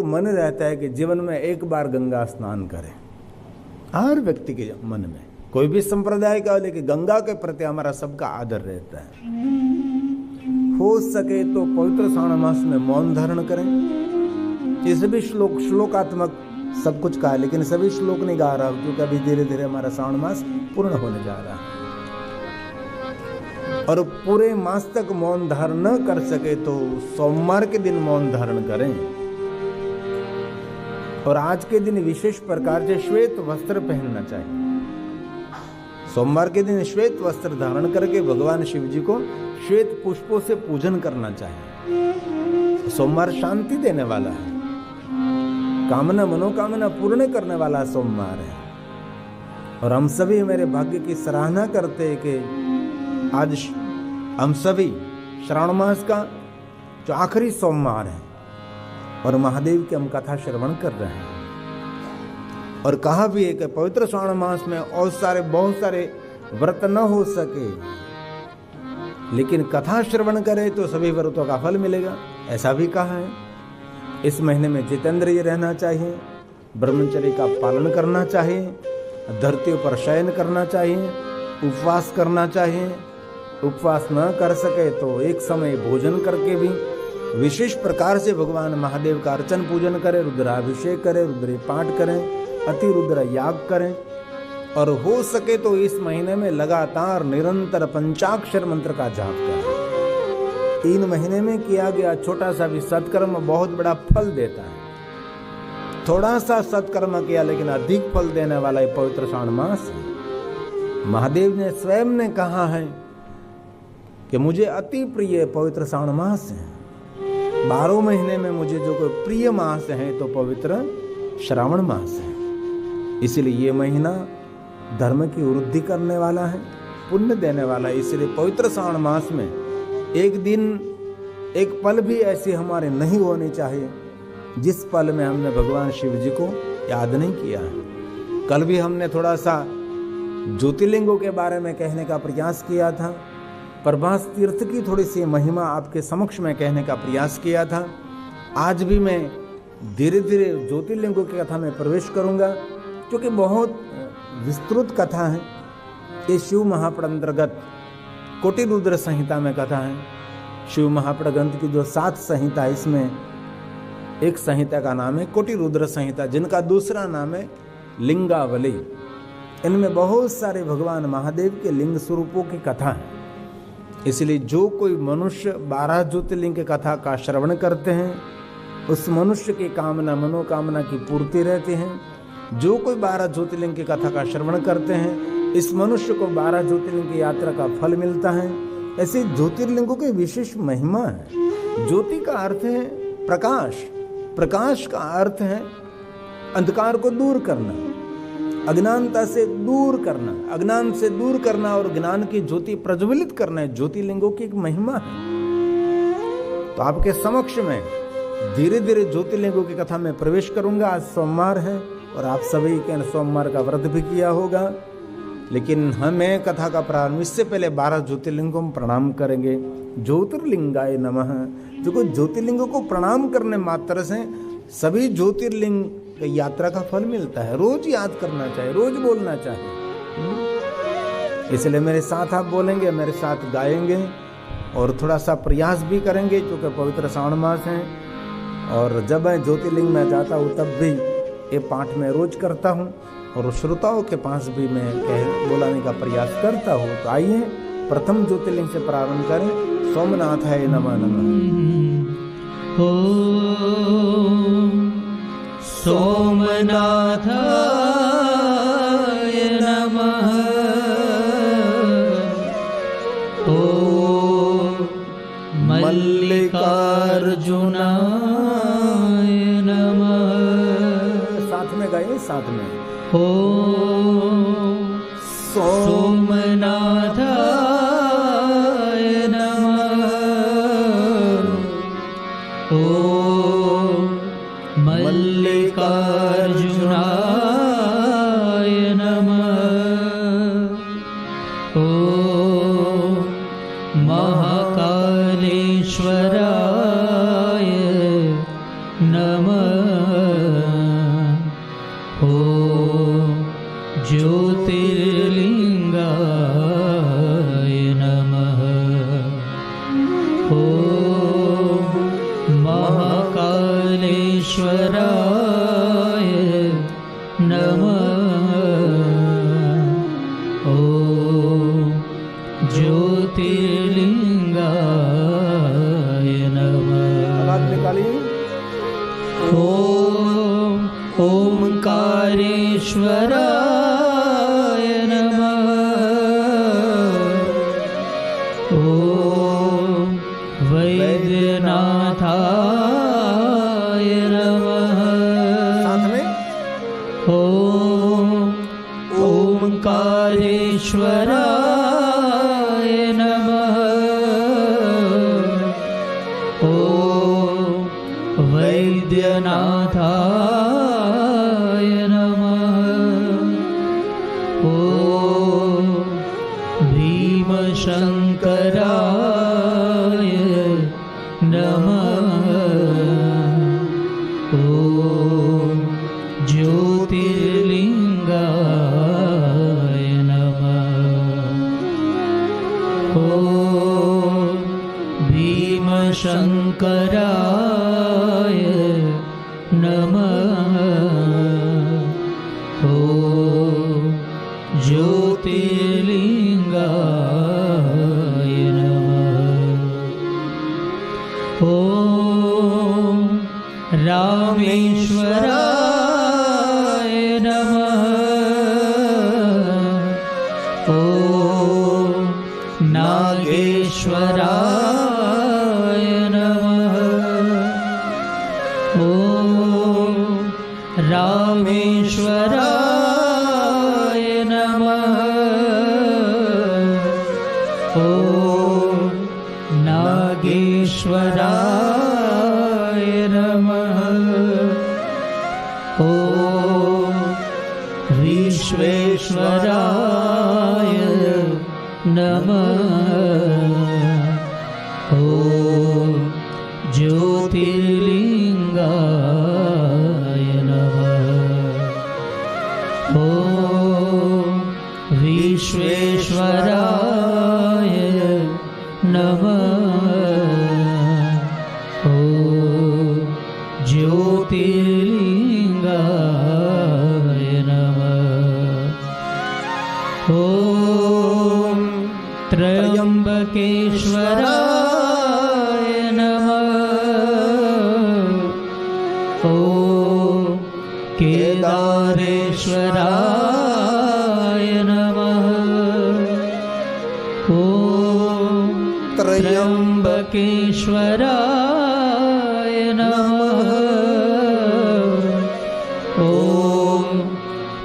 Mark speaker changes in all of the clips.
Speaker 1: एक मन रहता है कि जीवन में एक बार गंगा स्नान करें। हर व्यक्ति के मन में, कोई भी संप्रदाय का हो, लेकिन गंगा के प्रति हमारा सबका आदर रहता है। हो सके तो पवित्र श्रावण मास में मौन धारण करें। ये सभी श्लोकात्मक सब कुछ कहा है, लेकिन सभी श्लोक नहीं गा रहा क्योंकि अभी धीरे धीरे हमारा श्रावण मास पूर्ण होने जा रहा है। और पूरे मास तक मौन धारण न कर सके तो सोमवार के दिन मौन धारण करें। और आज के दिन विशेष प्रकार से श्वेत वस्त्र पहनना चाहिए। सोमवार के दिन श्वेत वस्त्र धारण करके भगवान शिव जी को श्वेत पुष्पों से पूजन करना चाहिए। सोमवार शांति देने वाला है, कामना मनोकामना पूर्ण करने वाला सोमवार है। और हम सभी मेरे भाग्य की सराहना करते हैं कि आज हम सभी श्रावण मास का जो आखिरी सोमवार है और महादेव की हम कथा श्रवण कर रहे हैं। और कहा भी है कि पवित्र श्रावण मास में और बहुत सारे व्रत न हो सके, लेकिन कथा श्रवण करे तो सभी व्रतों का फल मिलेगा, ऐसा भी कहा है। इस महीने में जितेंद्रिय रहना चाहिए, ब्रह्मचर्य का पालन करना चाहिए, धरती पर शयन करना चाहिए, उपवास करना चाहिए। उपवास न कर सके तो एक समय भोजन करके भी विशेष प्रकार से भगवान महादेव का अर्चन पूजन करें, रुद्राभिषेक करें, रुद्र पाठ करें, अति रुद्र याग करें। और हो सके तो इस महीने में लगातार निरंतर पंचाक्षर मंत्र का जाप करें। 3 महीने में किया गया छोटा सा भी सत्कर्म बहुत बड़ा फल देता है। थोड़ा सा सत्कर्म किया लेकिन अधिक फल देने वाला ये पवित्र श्रावण मास है। महादेव ने स्वयं ने कहा है कि मुझे अति प्रिय पवित्र श्रावण मास है। 12 महीने में मुझे जो कोई प्रिय मास है तो पवित्र श्रावण मास है। इसलिए ये महीना धर्म की वृद्धि करने वाला है, पुण्य देने वाला है। इसलिए पवित्र श्रावण मास में एक दिन एक पल भी ऐसी हमारे नहीं होनी चाहिए जिस पल में हमने भगवान शिव जी को याद नहीं किया है। कल भी हमने थोड़ा सा ज्योतिर्लिंगों के बारे में कहने का प्रयास किया था, प्रभास तीर्थ की थोड़ी सी महिमा आपके समक्ष में कहने का प्रयास किया था। आज भी मैं धीरे धीरे ज्योतिर्लिंगों की कथा में प्रवेश करूंगा, क्योंकि बहुत विस्तृत कथा है। ये शिव महापुराण अंतर्गत कोटि रुद्र संहिता में कथा है। शिव महापुराण ग्रंथ की जो 7 संहिता है, इसमें एक संहिता का नाम है कोटि रुद्र संहिता, जिनका दूसरा नाम है लिंगावली। इनमें बहुत सारे भगवान महादेव के लिंग स्वरूपों की कथा है। इसलिए जो कोई मनुष्य 12 ज्योतिर्लिंग की कथा का श्रवण करते हैं, उस मनुष्य की कामना मनोकामना की पूर्ति रहती है। जो कोई 12 ज्योतिर्लिंग की कथा का श्रवण करते हैं, इस मनुष्य को 12 ज्योतिर्लिंग की यात्रा का फल मिलता है। ऐसे ज्योतिर्लिंगों की विशेष महिमा है। ज्योति का अर्थ है प्रकाश, प्रकाश का अर्थ है अंधकार को दूर करना, अज्ञानता से दूर करना, अज्ञान से दूर करना और ज्ञान की ज्योति प्रज्वलित करना है। ज्योतिर्लिंगों की एक महिमा है। तो आपके समक्ष में धीरे धीरे ज्योतिर्लिंगों की कथा में प्रवेश करूंगा। आज सोमवार है और आप सभी के सोमवार का व्रत भी किया होगा, लेकिन हमें कथा का प्रारंभ इससे पहले 12 ज्योतिर्लिंगों को प्रणाम करेंगे। ज्योतिर्लिंगाय नमः। जो को ज्योतिर्लिंगों को प्रणाम करने मात्र से सभी ज्योतिर्लिंग यात्रा का फल मिलता है। रोज याद करना चाहिए, रोज बोलना चाहिए। इसलिए मेरे साथ आप बोलेंगे, मेरे साथ गाएंगे और थोड़ा सा प्रयास भी करेंगे, क्योंकि पवित्र श्रावण मास है। और जब मैं ज्योतिर्लिंग में जाता हूँ तब भी ये पाठ में रोज करता हूँ और श्रोताओं के पास भी मैं बोलाने का प्रयास करता हूँ। तो आइए प्रथम ज्योतिर्लिंग से प्रारंभ करें। सोमनाथाय नमः नमः।
Speaker 2: सोमनाथाय नमः। ओम मल्लिकार्जुनाय नमः।
Speaker 1: साथ में गाइए, साथ में।
Speaker 2: ओम सोमनाथाय नमः। ओम मल्लिकार्जुनाय नमः। ओम महाकालेश्वराय नमः। ॐ ज्योतिर्लिङ्गाय नमः। ॐ महाकालेश्वराय नमः। ॐ ज्योतिर्लिङ्गाय नमः।
Speaker 1: आवाज निकालिए।
Speaker 2: ॐ ओंकारेश्वराय नमः। ॐ वैद्यनाथाय नमः।
Speaker 1: साथ में
Speaker 2: ॐ ओंकारेश्वराय नमः। ॐ वैद्यनाथाय नमः। ॐ भीमशङ्कराय नमः। ॐ ज्योतिर्लिङ्गाय नमः। ॐ भीमशङ्कराय नमः। ॐ ज्योतिर्लिङ्गाय नमः। ॐ रामेश्वराय नमः। ॐ नागेश्वराय नमः। ॐ रामेश्वराय नमः। ॐ नागेश्वराय नमः। ॐ विश्वेश्वराय नमः। ॐ ज्योतिर्लिङ्गाय नमः। ॐ विश्वेश्वराय नमः। ॐ ज्योतिर्लिङ्गाय नमः। ॐ त्र्यम्बकेश्वराय नमः। ॐ केदारेश्वराय नमः। ॐ त्र्यम्बकेश्वराय नमः। ॐ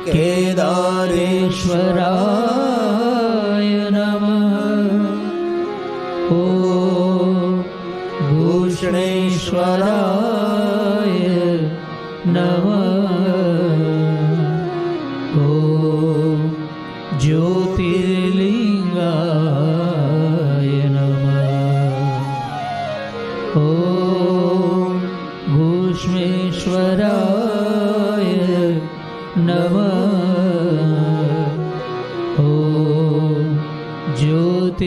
Speaker 2: केदारेश्वराय नमः। ॐ भूषणेश्वराय नमः। ॐ ज्योतिर्लिङ्गाय नमः। ॐ भूष्मेश्वराय नमः। ॐ ज्योतिर्लिङ्गाय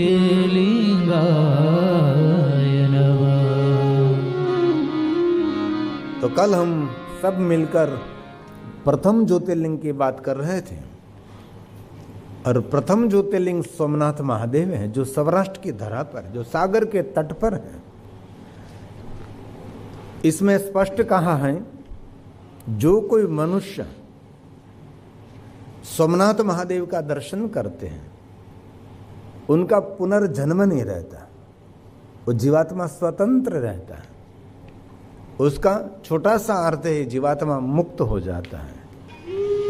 Speaker 2: नमः।
Speaker 1: तो कल हम सब मिलकर प्रथम ज्योतिर्लिंग की बात कर रहे थे और प्रथम ज्योतिर्लिंग सोमनाथ महादेव है, जो सौराष्ट्र की धरा पर, जो सागर के तट पर है। इसमें स्पष्ट कहा है, जो कोई मनुष्य सोमनाथ महादेव का दर्शन करते हैं उनका पुनर्जन्म नहीं रहता, वो जीवात्मा स्वतंत्र रहता है। उसका छोटा सा अर्थ है जीवात्मा मुक्त हो जाता है।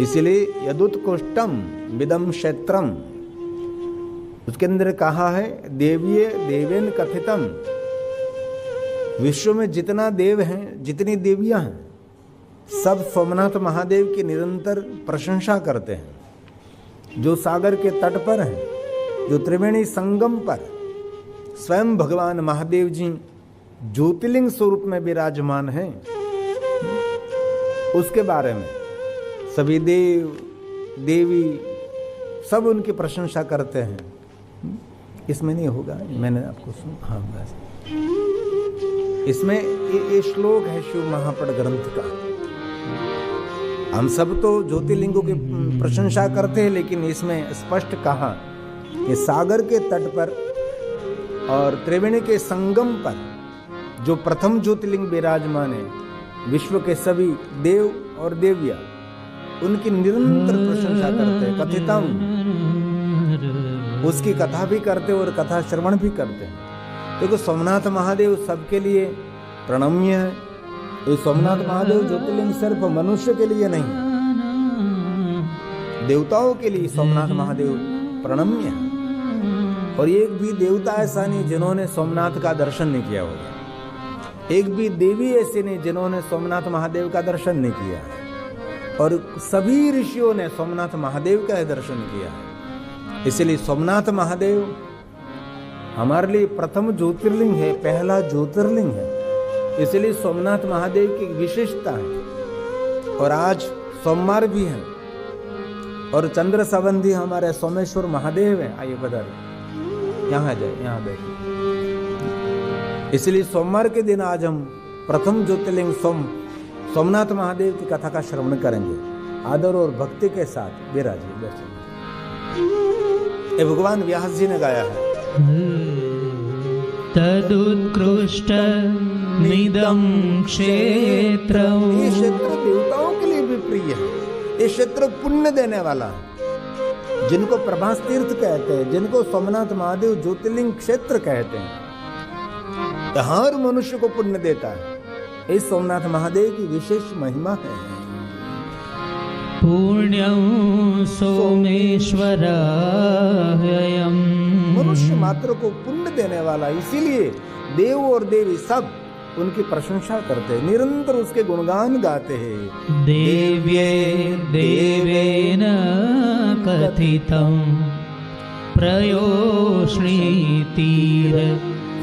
Speaker 1: इसलिए यदुत्कृष्टम विदम क्षेत्रम, उसके अंदर कहा है देवीय देवेन कथितम, विश्व में जितना देव हैं, जितनी देवियां हैं, सब सोमनाथ महादेव की निरंतर प्रशंसा करते हैं। जो सागर के तट पर हैं, जो त्रिवेणी संगम पर स्वयं भगवान महादेव जी ज्योतिर्लिंग स्वरूप में विराजमान हैं, उसके बारे में सभी देव देवी सब उनकी प्रशंसा करते हैं। इसमें नहीं होगा, मैंने आपको सुन, हाँ बस इसमें ये श्लोक है शिव महापट ग्रंथ का। हम सब तो ज्योतिर्लिंगों की प्रशंसा करते हैं, लेकिन इसमें स्पष्ट कहा कि सागर के तट पर और त्रिवेणी के संगम पर जो प्रथम ज्योतिर्लिंग विराजमान है, विश्व के सभी देव और देविया उनकी निरंतर प्रशंसा करते हैं। कथितम, उसकी कथा भी करते और कथा श्रवण भी करते हैं। देखो सोमनाथ महादेव सबके लिए प्रणम्य है। ये सोमनाथ महादेव ज्योतिर्लिंग सिर्फ मनुष्य के लिए नहीं, देवताओं के लिए सोमनाथ महादेव प्रणम्य है। और एक भी देवता ऐसा नहीं जिन्होंने सोमनाथ का दर्शन नहीं किया होगा, एक भी देवी ऐसे नहीं जिन्होंने सोमनाथ महादेव का दर्शन नहीं किया, और सभी ऋषियों ने सोमनाथ महादेव का दर्शन किया। इसलिए सोमनाथ महादेव हमारे लिए प्रथम ज्योतिर्लिंग है, पहला ज्योतिर्लिंग है। इसलिए सोमनाथ महादेव की विशेषता है। और आज सोमवार भी है और चंद्र संबंधी हमारे सोमेश्वर महादेव है। आइए बता रहे, यहाँ जाए, यहाँ बैठे। इसलिए सोमवार के दिन आज हम प्रथम ज्योतिर्लिंग सोमनाथ महादेव की कथा का श्रवण करेंगे। आदर और भक्ति के साथ विराजिए, बैठिए। ये भगवान व्यास जी ने गाया है।
Speaker 2: तदुत्कृष्ट निदं क्षेत्रं,
Speaker 1: ये क्षेत्र देवताओं के लिए भी प्रिय है। ये क्षेत्र पुण्य देने वाला है, जिनको प्रभास तीर्थ कहते हैं, जिनको सोमनाथ महादेव ज्योतिर्लिंग क्षेत्र कहते हैं। हर मनुष्य को पुण्य देता है। इस सोमनाथ महादेव की विशेष महिमा है।
Speaker 2: पुण्यं सोमेश्वरायं,
Speaker 1: मनुष्य मात्र को पुण्य देने वाला, इसीलिए देव और देवी सब उनकी प्रशंसा करते हैं, निरंतर उसके गुणगान गाते हैं।
Speaker 2: देव्ये देवेन कथितं प्रयोष्णी तीर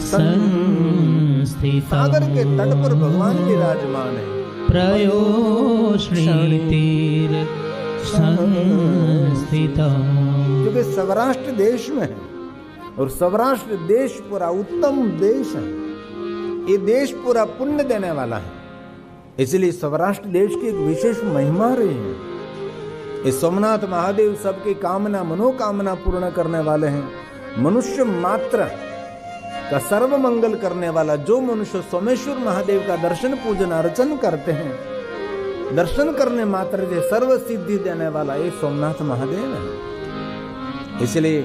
Speaker 2: संस्थितं,
Speaker 1: सागर के तट पर भगवान विराजमान है।
Speaker 2: प्रयोष्णी तीर संस्थितं,
Speaker 1: क्योंकि सौराष्ट्र देश में है और सौराष्ट्र देश पूरा उत्तम देश है। ये देश पूरा पुण्य देने वाला है, इसलिए सौराष्ट्र देश की एक विशेष महिमा रही है। ये सोमनाथ महादेव सबकी कामना मनोकामना पूर्ण करने वाले हैं। मनुष्य मात्र का सर्व मंगल करने वाला जो मनुष्य सोमेश्वर महादेव का दर्शन पूजन अर्चन करते हैं, दर्शन करने मात्र से सर्व सिद्धि देने वाला ये सोमनाथ महादेव है। इसलिए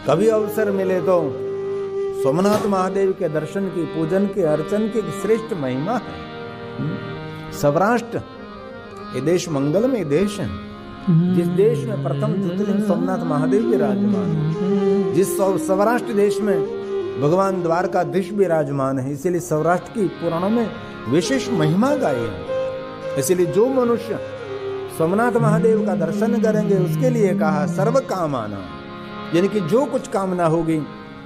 Speaker 1: कभी अवसर मिले तो सोमनाथ महादेव के दर्शन की, पूजन की, अर्चन की श्रेष्ठ महिमा है। सौराष्ट्र ये देश मंगलमय देश है। जिस देश में प्रथम ज्योतिर्लिंग सोमनाथ महादेव विराजमान है, जिस सौराष्ट्र देश में भगवान द्वारकाधीश विराजमान है, इसीलिए सौराष्ट्र की पुराणों में विशेष महिमा गाई है। इसलिए जो मनुष्य सोमनाथ महादेव का दर्शन करेंगे उसके लिए कहा सर्व कामना, यानी कि जो कुछ कामना होगी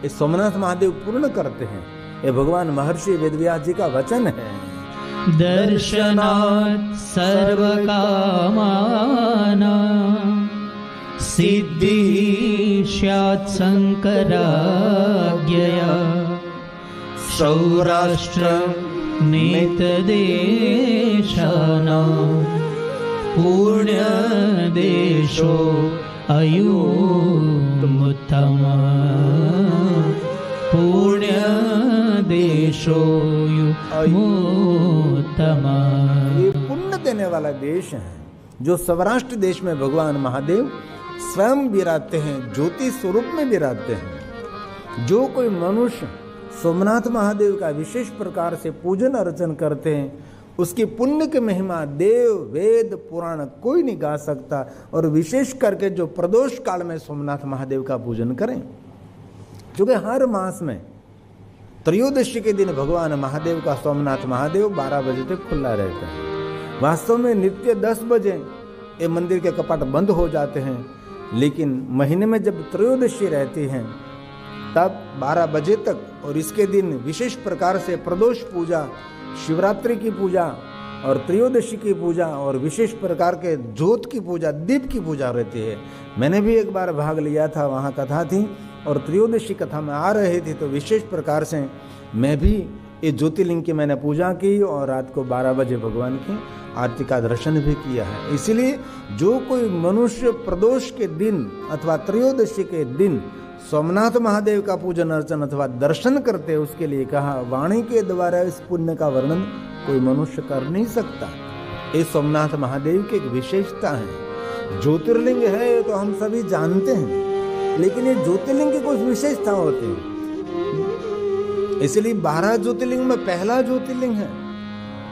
Speaker 1: ये सोमनाथ महादेव पूर्ण करते हैं। ये भगवान महर्षि वेदव्यास जी का वचन है।
Speaker 2: दर्शनात् सर्व कामाना सिद्धि स्यात् शंकराज्ञया, सौराष्ट्र नेतदेशानां पुण्य देशो अयुत्तमा, पुण्य देशो युत्तमा।
Speaker 1: ये पुण्य देने वाला देश है। जो सौराष्ट्र देश में भगवान महादेव स्वयं विराजते हैं, ज्योति स्वरूप में विराजते हैं। जो कोई मनुष्य सोमनाथ महादेव का विशेष प्रकार से पूजन अर्चन करते हैं, उसकी पुण्य की महिमा देव वेद पुराण कोई नहीं गा सकता। और विशेष करके जो प्रदोष काल में सोमनाथ महादेव का पूजन करें, क्योंकि हर मास में त्रयोदशी के दिन भगवान महादेव का सोमनाथ महादेव 12 बजे तक खुला रहता है। वास्तव में नित्य 10 बजे ये मंदिर के कपाट बंद हो जाते हैं, लेकिन महीने में जब त्रयोदशी रहती है तब 12 बजे तक, और इसके दिन विशेष प्रकार से प्रदोष पूजा, शिवरात्रि की पूजा और त्रयोदशी की पूजा और विशेष प्रकार के ज्योत की पूजा, दीप की पूजा रहती है। मैंने भी एक बार भाग लिया था, वहाँ कथा थी और त्रयोदशी कथा में आ रही थी, तो विशेष प्रकार से मैं भी ये ज्योतिर्लिंग की मैंने पूजा की और रात को 12 बजे भगवान की आरती का दर्शन भी किया है। इसीलिए जो कोई मनुष्य प्रदोष के दिन अथवा त्रयोदशी के दिन सोमनाथ महादेव का पूजन अर्चन अथवा दर्शन करते, उसके लिए कहा वाणी के द्वारा इस पुण्य का वर्णन कोई मनुष्य कर नहीं सकता। ये सोमनाथ महादेव की एक विशेषता है। ज्योतिर्लिंग है ये तो हम सभी जानते हैं, लेकिन ये ज्योतिर्लिंग की कुछ विशेषता होती है। इसलिए 12 ज्योतिर्लिंग में पहला ज्योतिर्लिंग है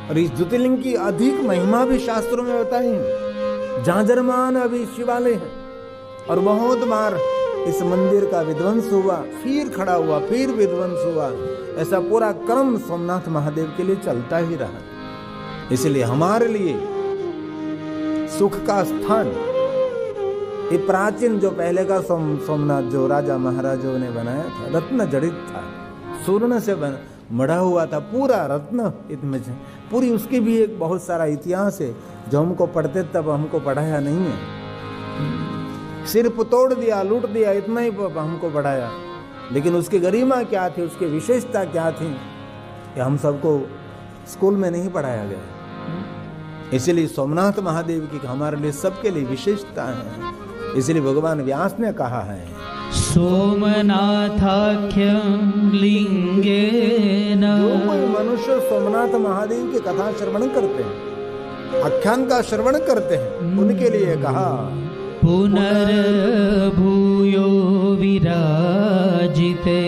Speaker 1: और इस ज्योतिर्लिंग की अधिक महिमा भी शास्त्रों में बताई है। झांझरमान अभी शिवालय है और बहुत बार इस मंदिर का विध्वंस हुआ, फिर खड़ा हुआ, फिर विध्वंस हुआ, ऐसा पूरा क्रम सोमनाथ महादेव के लिए चलता ही रहा। इसलिए हमारे लिए सुख का स्थान ये प्राचीन जो पहले का सोमनाथ जो राजा महाराजों ने बनाया था, रत्न जड़ित था, स्वर्ण से मढ़ा हुआ था, पूरा रत्न इसमें से पूरी, उसकी भी एक बहुत सारा इतिहास है जो हमको पढ़ते तब हमको पढ़ाया नहीं है। सिर्फ तोड़ दिया, लूट दिया, इतना ही हमको पढ़ाया, लेकिन उसकी गरिमा क्या थी, उसकी विशेषता क्या थी, कि हम सबको स्कूल में नहीं पढ़ाया गया। इसलिए सोमनाथ महादेव की हमारे लिए सबके लिए विशेषता है। इसलिए भगवान व्यास ने कहा है
Speaker 2: सोमनाथाख्यं लिंगेन,
Speaker 1: जो कोई मनुष्य सोमनाथ महादेव की कथा श्रवण करते हैं, आख्यान का श्रवण करते हैं, उनके लिए कहा
Speaker 2: पुनर्भूयो विराजिते,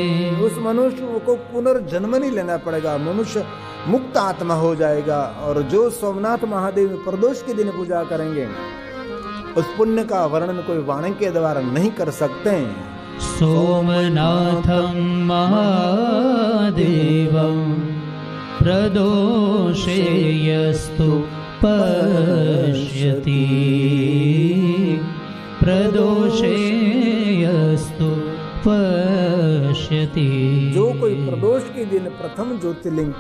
Speaker 1: उस मनुष्य को पुनर्जन्म नहीं लेना पड़ेगा, मनुष्य मुक्त आत्मा हो जाएगा। और जो सोमनाथ महादेव प्रदोष के दिन पूजा करेंगे, उस पुण्य का वर्णन कोई वाणी के द्वारा नहीं कर सकते।
Speaker 2: सोमनाथं महादेवं प्रदोषे यस्तु पश्यति, प्रदोषे यस्तु पश्यति।
Speaker 1: जो कोई प्रदोष के दिन प्रथम ज्योतिर्लिंग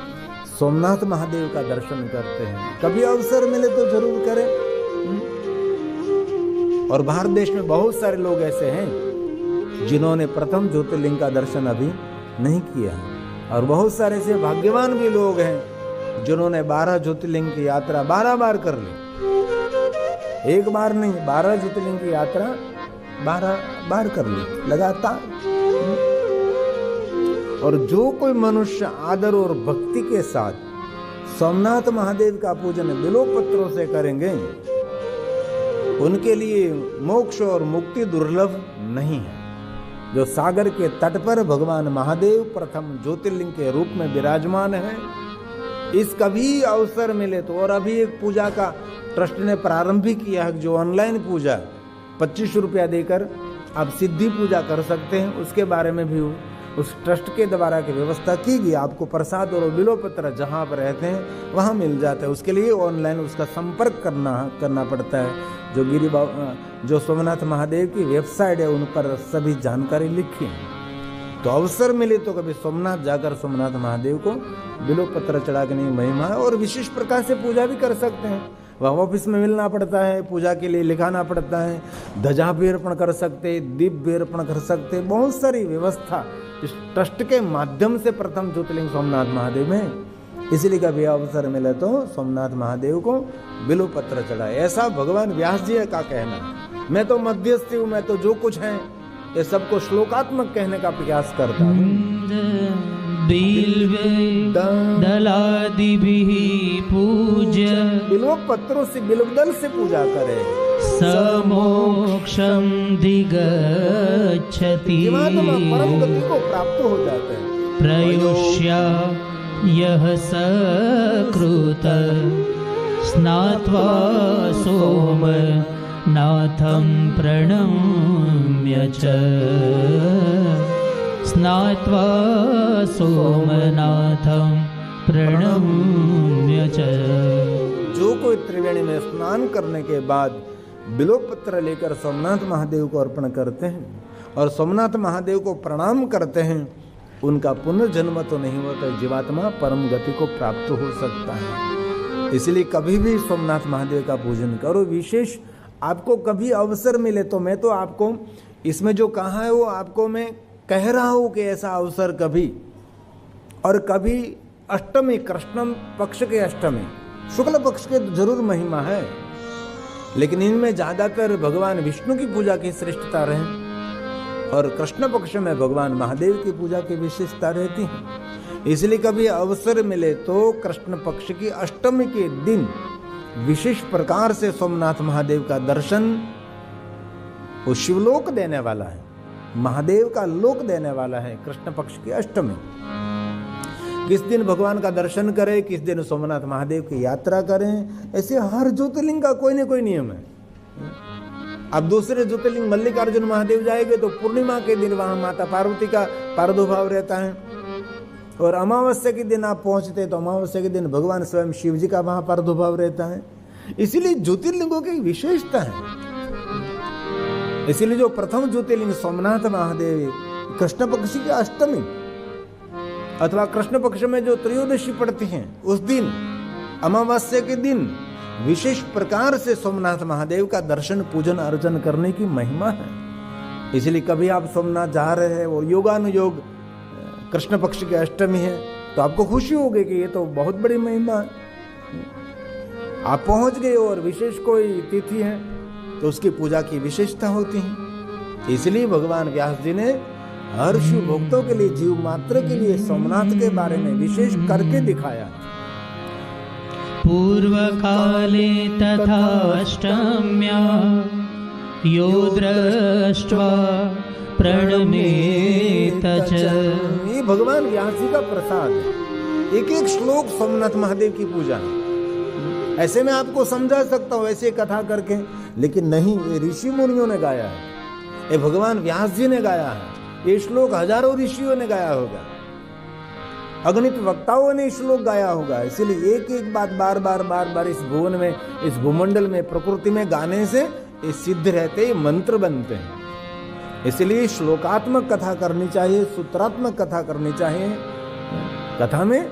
Speaker 1: सोमनाथ महादेव का दर्शन करते हैं, कभी अवसर मिले तो जरूर करें। और भारत देश में बहुत सारे लोग ऐसे हैं जिन्होंने प्रथम ज्योतिर्लिंग का दर्शन अभी नहीं किया, और बहुत सारे ऐसे भाग्यवान भी लोग हैं जिन्होंने 12 ज्योतिर्लिंग की यात्रा 12 बार कर ली। एक बार नहीं, 12 ज्योतिर्लिंग की यात्रा 12 बार कर ली लगातार। और जो कोई मनुष्य आदर और भक्ति के साथ सोमनाथ महादेव का पूजन बिल्वपत्रों से करेंगे, उनके लिए मोक्ष और मुक्ति दुर्लभ नहीं है। जो सागर के तट पर भगवान महादेव प्रथम ज्योतिर्लिंग के रूप में विराजमान है, इस कभी अवसर मिले तो, और अभी एक पूजा का ट्रस्ट ने प्रारंभ भी किया है, जो ऑनलाइन पूजा 25 रुपया देकर आप सिद्धि पूजा कर सकते हैं। उसके बारे में भी उस ट्रस्ट के द्वारा की व्यवस्था की गई। आपको प्रसाद और बिल्वपत्र जहाँ पर रहते हैं वहाँ मिल जाता है। उसके लिए ऑनलाइन उसका संपर्क करना पड़ता है। जो सोमनाथ महादेव की वेबसाइट है, उन पर सभी जानकारी लिखी है। तो अवसर मिले तो कभी सोमनाथ जाकर सोमनाथ महादेव को बिल्वपत्र चढ़ा के नहीं महिमा है। और विशेष प्रकार से पूजा भी कर सकते हैं। वह ऑफिस में मिलना पड़ता है, पूजा के लिए लिखाना पड़ता है, ध्वजा भी अर्पण कर सकते, दीप भी अर्पण कर सकते, बहुत सारी व्यवस्था इस ट्रस्ट के माध्यम से प्रथम ज्योतिर्लिंग सोमनाथ महादेव में। इसलिए कभी अवसर मिले तो सोमनाथ महादेव को बिल्वपत्र चढ़ाए, ऐसा भगवान व्यास जी का कहना है। मैं तो मध्यस्थी हूँ, मैं तो जो कुछ है ये सबको श्लोकात्मक कहने का प्रयास करता हूँ।
Speaker 2: दलादिभिः पूज्य,
Speaker 1: बिल्वपत्रों से, बिल्वदल से पूजा करे,
Speaker 2: समोक्षं दिगच्छति,
Speaker 1: परम गति को प्राप्त हो जाते हैं।
Speaker 2: प्रयुष्य यः सकृत स्नात्वा सोमनाथं प्रणम्य च, स्नात्वा सोमनाथं प्रणम्य च।
Speaker 1: जो कोई त्रिवेणी में स्नान करने के बाद बिल्वपत्र लेकर सोमनाथ महादेव को अर्पण करते हैं और सोमनाथ महादेव को प्रणाम करते हैं, उनका पुनर्जन्म तो नहीं होता, जीवात्मा परम गति को प्राप्त हो सकता है। इसलिए कभी भी सोमनाथ महादेव का पूजन करो। विशेष आपको कभी अवसर मिले तो मैं तो आपको इसमें जो कहा है वो आपको मैं कह रहा हूं कि ऐसा अवसर कभी, और कभी अष्टमी, कृष्ण पक्ष के अष्टमी, शुक्ल पक्ष के तो जरूर महिमा है, लेकिन इनमें ज्यादातर भगवान विष्णु की पूजा की श्रेष्ठता रहे, और कृष्ण पक्ष में भगवान महादेव की पूजा की विशेषता रहती है। इसलिए कभी अवसर मिले तो कृष्ण पक्ष की अष्टमी के दिन विशेष प्रकार से सोमनाथ महादेव का दर्शन, वो शिवलोक देने वाला है, महादेव का लोक देने वाला है कृष्ण पक्ष की अष्टमी। किस दिन भगवान का दर्शन करें, किस दिन सोमनाथ महादेव की यात्रा करें, ऐसे हर ज्योतिर्लिंग का कोई न कोई नियम है। अब दूसरे ज्योतिर्लिंग मल्लिकार्जुन महादेव जाएंगे तो पूर्णिमा के दिन वहां माता पार्वती का प्रादुर्भाव रहता है, और अमावस्या के दिन आप पहुंचते तो अमावस्या के दिन भगवान स्वयं शिव जी का वहां प्रादुर्भाव रहता है। इसीलिए ज्योतिर्लिंगों की विशेषता है। इसीलिए जो प्रथम ज्योतिर्लिंग सोमनाथ महादेव कृष्ण पक्ष की अष्टमी अथवा कृष्ण पक्ष में जो त्रयोदशी पड़ती हैं उस दिन, अमावस्या के दिन विशेष प्रकार से सोमनाथ महादेव का दर्शन, पूजन, अर्चन करने की महिमा है। इसलिए कभी आप सोमनाथ जा रहे हैं और योगानुयोग कृष्ण पक्ष की अष्टमी है तो आपको खुशी होगी कि ये तो बहुत बड़ी महिमा है। आप पहुंच गए और विशेष कोई तिथि है तो उसकी पूजा की विशेषता होती है। इसलिए भगवान व्यास जी ने हर शिव भक्तों के लिए, जीव मात्र के लिए सोमनाथ के बारे में विशेष करके दिखाया।
Speaker 2: पूर्व काले तथाष्टम्या यो दृष्ट्वा प्रणमेत च।
Speaker 1: ये भगवान व्यास जी का प्रसाद है। एक एक श्लोक सोमनाथ महादेव की पूजा है। ऐसे मैं आपको समझा सकता हूँ ऐसे कथा करके, लेकिन नहीं, ये ऋषि मुनियों ने गाया है, ये भगवान व्यास जी ने गाया है। ये श्लोक हजारों ऋषियों ने गाया होगा, अगणित वक्ताओं ने श्लोक गाया होगा। इसीलिए एक एक बात बार बार इस भुवन में, इस भूमंडल में, प्रकृति में गाने से ये सिद्ध रहते, ये मंत्र बनते हैं। इसलिए श्लोकात्मक कथा करनी चाहिए, सूत्रात्मक कथा करनी चाहिए। कथा में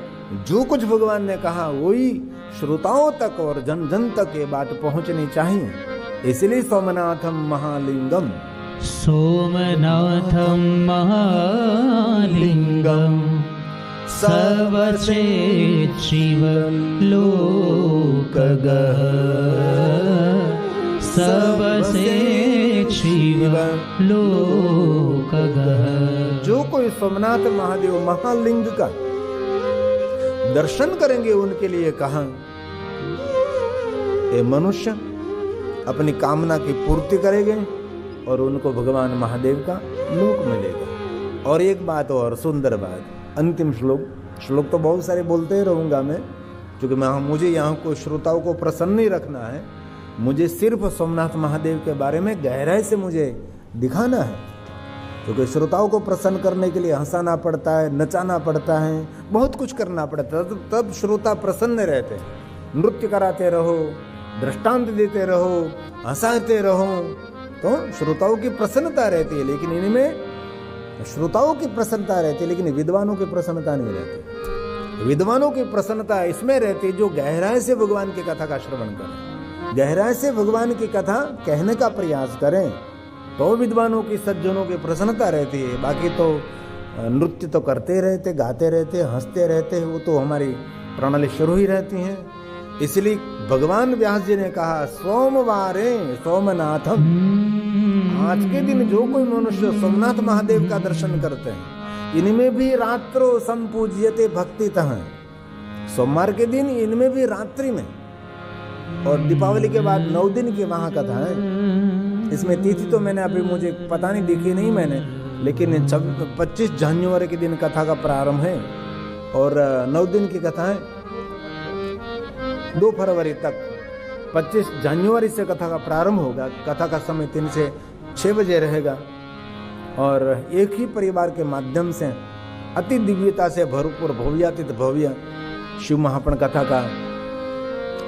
Speaker 1: जो कुछ भगवान ने कहा वही श्रोताओं तक और जन जन तक ये बात पहुंचनी चाहिए। इसलिए सोमनाथम महालिंगम,
Speaker 2: सोमनाथम महालिंगम सवचेत् शिव लोकगः, सवचेत् शिव लोकगः।
Speaker 1: जो कोई सोमनाथ महादेव महालिंग का दर्शन करेंगे उनके लिए कहा, ये मनुष्य अपनी कामना की पूर्ति करेंगे और उनको भगवान महादेव का लोक मिलेगा। और एक बात और सुंदर बात, अंतिम श्लोक तो बहुत सारे बोलते ही रहूंगा मैं, क्योंकि मुझे यहाँ को श्रोताओं को प्रसन्न ही रखना है। मुझे सिर्फ सोमनाथ महादेव के बारे में गहराई से मुझे दिखाना है, क्योंकि श्रोताओं को प्रसन्न करने के लिए हंसाना पड़ता है, नचाना पड़ता है, बहुत कुछ करना पड़ता है, तब श्रोता प्रसन्न रहते हैं। नृत्य कराते रहो, दृष्टांत देते रहो, हंसाते रहो, तो श्रोताओं की प्रसन्नता रहती है। लेकिन इनमें श्रोताओं की प्रसन्नता रहती है, लेकिन विद्वानों की प्रसन्नता नहीं रहती। विद्वानों की प्रसन्नता इसमें रहती जो गहराई से भगवान की कथा का श्रवण करें, गहराई से भगवान की कथा कहने का प्रयास करें, तो विद्वानों की, सज्जनों की प्रसन्नता रहती है। बाकी तो नृत्य तो करते रहते, गाते रहते, हंसते रहते, वो तो हमारी प्रणाली शुरू ही रहती है। इसलिए भगवान व्यास जी ने कहा, सोमवारे सोमनाथम, आज के दिन जो कोई मनुष्य सोमनाथ महादेव का दर्शन करते हैं, इनमें भी रात्रो संपूज्यते भक्तितः। सोमवार के दिन इनमें भी रात्रि में, और दीपावली के बाद 9 दिन की महाकथा है। इसमें तिथि तो मैंने अभी मुझे पता नहीं, दिखी नहीं मैंने, लेकिन 25 जनवरी के दिन कथा का प्रारंभ है और 9 दिन की कथा है, 2 फरवरी तक। 25 जनवरी से कथा का प्रारंभ होगा। कथा का समय 3 से 6 बजे रहेगा और एक ही परिवार के माध्यम से अति दिव्यता से भरपूर भव्यातीत भव्य शिव महापण कथा का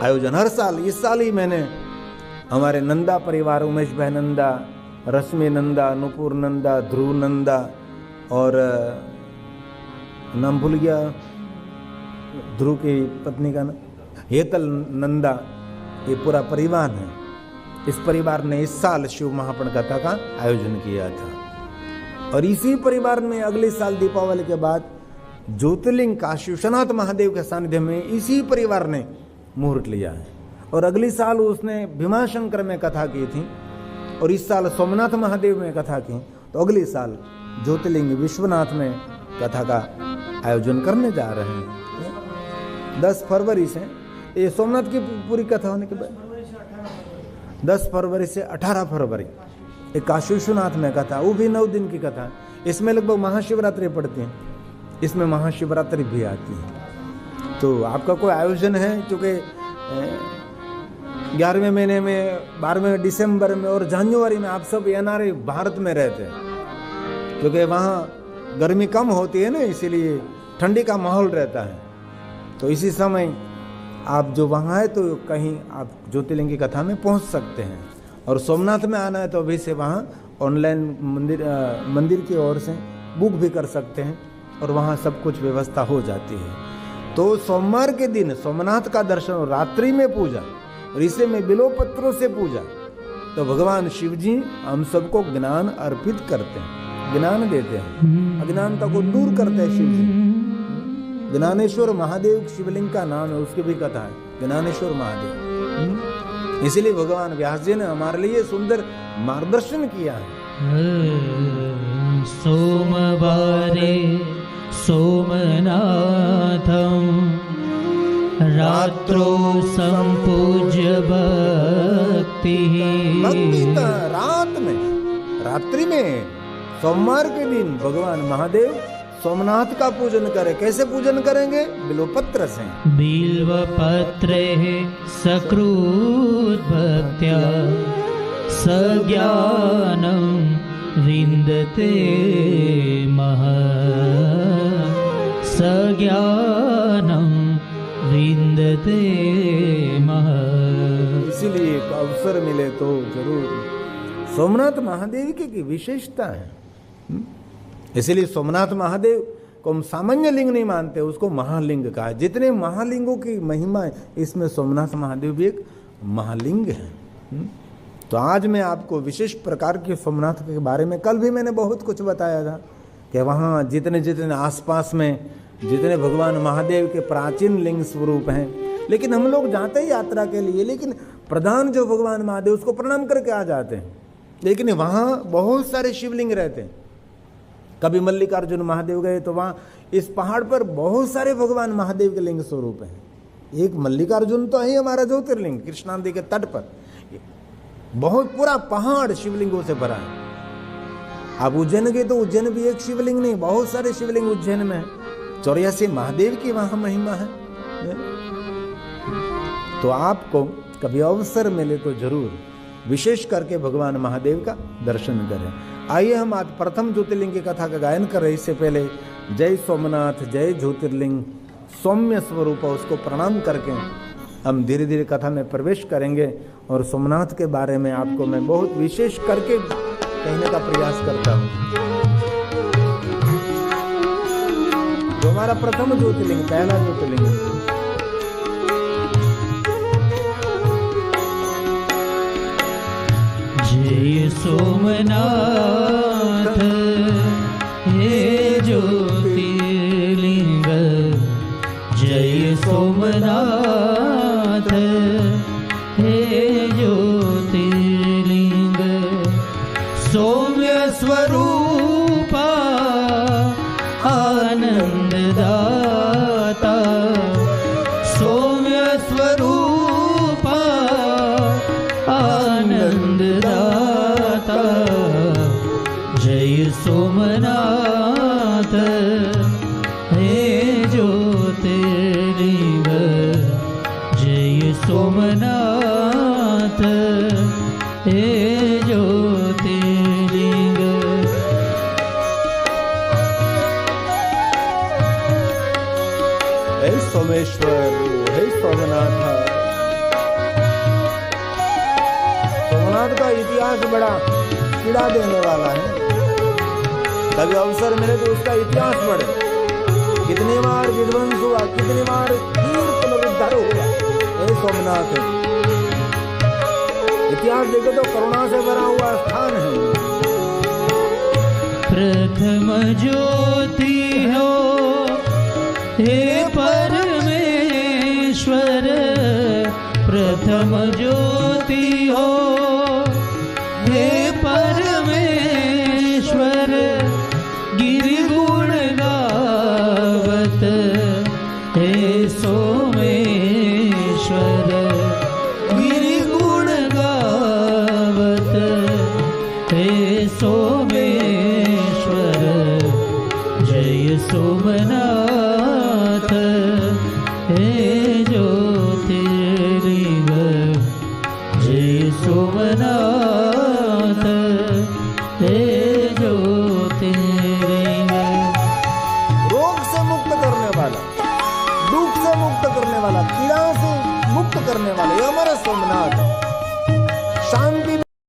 Speaker 1: आयोजन हर साल, इस साल ही मैंने हमारे नंदा परिवार, उमेश भाई नंदा, रश्मि नंदा, नुपुर नंदा, ध्रुव नंदा और नाम भूल गया, ध्रुव की पत्नी का नाम, हेतल नंदा ये पूरा परिवार है। इस परिवार ने इस साल शिव महापुराण कथा का आयोजन किया था और इसी परिवार में अगले साल दीपावली के बाद ज्योतिर्लिंग काशी विश्वनाथ महादेव के सानिध्य में इसी परिवार ने मुहूर्त लिया है और अगले साल उसने भीमाशंकर में कथा की थी और इस साल सोमनाथ महादेव में कथा की, तो अगले साल ज्योतिर्लिंग विश्वनाथ में कथा का आयोजन करने जा रहे हैं। 10 फरवरी से ये सोमनाथ की पूरी कथा होने के बाद 10 फरवरी से 18 फरवरी एक काशी विश्वनाथ में कथा, वो भी 9 दिन की कथा। इसमें लगभग महाशिवरात्रि पड़ती है, इसमें महाशिवरात्रि भी आती है। तो आपका कोई आयोजन है, क्योंकि 11वें महीने में 12वें दिसंबर में और जनवरी में आप सब NRI भारत में रहते हैं, क्योंकि वहाँ गर्मी कम होती है ना, इसीलिए ठंडी का माहौल रहता है। तो इसी समय आप जो वहाँ है तो कहीं आप ज्योतिर्लिंग की कथा में पहुँच सकते हैं। और सोमनाथ में आना है तो अभी से वहाँ ऑनलाइन मंदिर की ओर से बुक भी कर सकते हैं और वहाँ सब कुछ व्यवस्था हो जाती है। तो सोमवार के दिन सोमनाथ का दर्शन और रात्रि में पूजा और इसे में बिल्वपत्रों से पूजा, तो भगवान शिव जी हम सबको ज्ञान अर्पित करते हैं, ज्ञान देते हैं, अज्ञानता को दूर करते हैं शिव जी। ज्ञानेश्वर महादेव शिवलिंग का नाम है, उसकी भी कथा है ज्ञानेश्वर महादेव। इसीलिए भगवान व्यास जी ने हमारे लिए सुंदर मार्गदर्शन किया है।
Speaker 2: सोमवारे सोमनाथम रात्रो संपूज्य भक्ति। रात्रि में सोमवार के दिन भगवान महादेव सोमनाथ का पूजन करें। कैसे पूजन करेंगे? बिल्वपत्र से। बिल्वपत्रे सकृत भक्त्या सज्ञानं विन्दते महः सज्ञानं विन्दते महः।
Speaker 1: इसीलिए एक अवसर मिले तो जरूर। सोमनाथ महादेव की विशेषता है, इसीलिए सोमनाथ महादेव को हम सामान्य लिंग नहीं मानते, उसको महालिंग कहा है। जितने महालिंगों की महिमा है, इसमें सोमनाथ महादेव भी एक महालिंग है। तो आज मैं आपको विशेष प्रकार के सोमनाथ के बारे में, कल भी मैंने बहुत कुछ बताया था कि वहाँ जितने जितने आसपास में जितने भगवान महादेव के प्राचीन लिंग स्वरूप हैं, लेकिन हम लोग जाते ही यात्रा के लिए, लेकिन प्रधान जो भगवान महादेव उसको प्रणाम करके आ जाते हैं। लेकिन वहाँ बहुत सारे शिवलिंग रहते हैं। कभी मल्लिकार्जुन महादेव गए तो वहाँ इस पहाड़ पर बहुत सारे भगवान महादेव के लिंग स्वरूप हैं। एक मल्लिकार्जुन तो है हमारा ज्योतिर्लिंग, कृष्णा नदी के तट पर बहुत पूरा पहाड़ शिवलिंगों से भरा है। आप उज्जैन गए तो उज्जैन भी एक शिवलिंग नहीं, बहुत सारे शिवलिंग उज्जैन में है। 84 महादेव की वहां महिमा है। तो आपको कभी अवसर मिले तो जरूर विशेष करके भगवान महादेव का दर्शन करें। आइए हम आज प्रथम ज्योतिर्लिंग की कथा का गायन कर रहे। इससे पहले जय सोमनाथ, जय ज्योतिर्लिंग, सौम्य स्वरूप, उसको प्रणाम करके हम धीरे धीरे कथा में प्रवेश करेंगे। और सोमनाथ के बारे में आपको मैं बहुत विशेष करके कहने का प्रयास करता हूँ। जो हमारा प्रथम ज्योतिर्लिंग, पहला ज्योतिर्लिंग है।
Speaker 2: जय सोमनाथ हे ज्योतिर्लिंग, जय सोमनाथ हे ज्योतिर्लिंग, सौम्य स्वरूपा आनंददाता, सौम्य स्वरूपा आनंददाता, जय सोमनाथ हे ज्योतिर्लिंग, जय सोमनाथ हे ज्योतिर्लिंग।
Speaker 1: हे सोमेश्वर, हे सोमनाथ। सोमनाथ का इतिहास बड़ा पीड़ा देने वाला है। कभी अवसर मिले तो उसका इतिहास पढ़े। कितनी बार विध्वंस हुआ, कितनी बार फिर पुनरुद्धार हो गया। हे सोमनाथ। इतिहास देखे तो करुणा से भरा हुआ स्थान है।
Speaker 3: प्रथम ज्योति हो हे परमेश्वर, प्रथम ज्योति हो हे परमेश्वर, गिरिगुण गावत हे सोमेश्वर, गिरिगुण गावत हे सोमेश्वर, जय सोमनाथ हे ज्योतिर्लिंग, जय सोमनाथ हे ज्योतिर्लिंग।
Speaker 1: रोग से मुक्त करने वाला, दुख से मुक्त करने वाला, पीड़ा से मुक्त करने वाला ये हमारा सोमनाथ। शांति